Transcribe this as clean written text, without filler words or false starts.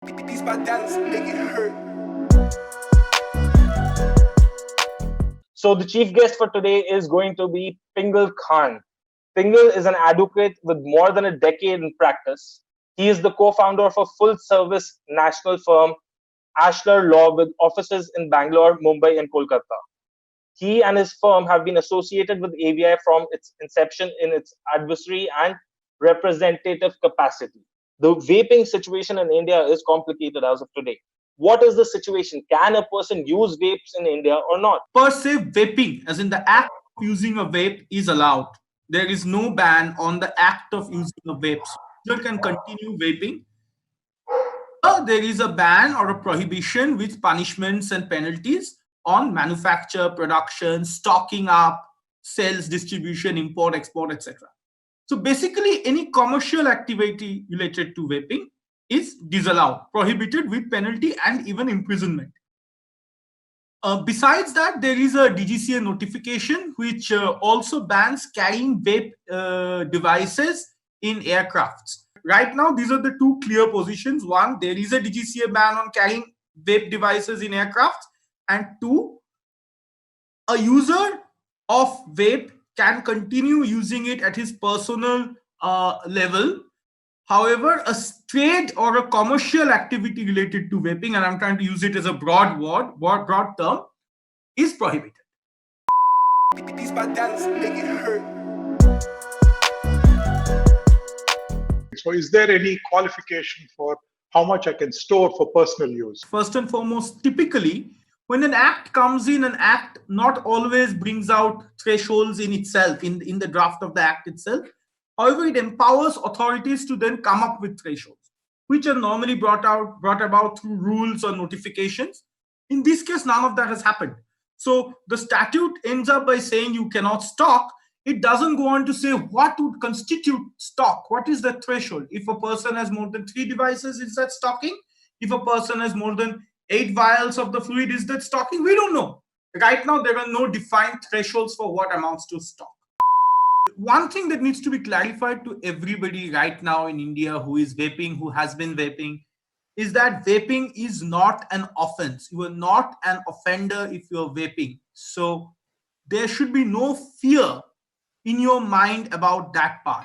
These bad dance make it hurt. So the chief guest for today is going to be Pingal Khan. Pingal is an advocate with more than a decade in practice. He is the co-founder of a full-service national firm, Ashlar Law, with offices in Bangalore, Mumbai, and Kolkata. He and his firm have been associated with AVI from its inception in its advisory and representative capacity. The vaping situation in India is complicated as of today. What is the situation? Can a person use vapes in India or not? Per se, vaping, as in the act of using a vape, is allowed. There is no ban on the act of using a vape. So user can continue vaping. There is a ban or a prohibition with punishments and penalties on manufacture, production, stocking up, sales, distribution, import, export, etc. So basically, any commercial activity related to vaping is disallowed, prohibited with penalty and even imprisonment. Besides that, there is a DGCA notification which also bans carrying vape devices in aircrafts. Right now, these are the two clear positions. One, there is a DGCA ban on carrying vape devices in aircrafts. And two, a user of vape can continue using it at his personal level. However, a trade or a commercial activity related to vaping, and I'm trying to use it as a broad word, broad term, is prohibited. These bad dance make it hurt. So is there any qualification for how much I can store for personal use? First and foremost, typically, when an act comes in, an act not always brings out thresholds in itself, in the draft of the act itself. However, it empowers authorities to then come up with thresholds, which are normally brought about through rules or notifications. In this case, none of that has happened. So the statute ends up by saying you cannot stock. It doesn't go on to say what would constitute stock. What is the threshold? If a person has more than 3 devices, is that stocking? If a person has more than 8 vials of the fluid, is that stocking? We don't know. Right now, there are no defined thresholds for what amounts to stock. One thing that needs to be clarified to everybody right now in India who is vaping, who has been vaping, is that vaping is not an offense. You are not an offender if you're vaping. So there should be no fear in your mind about that part.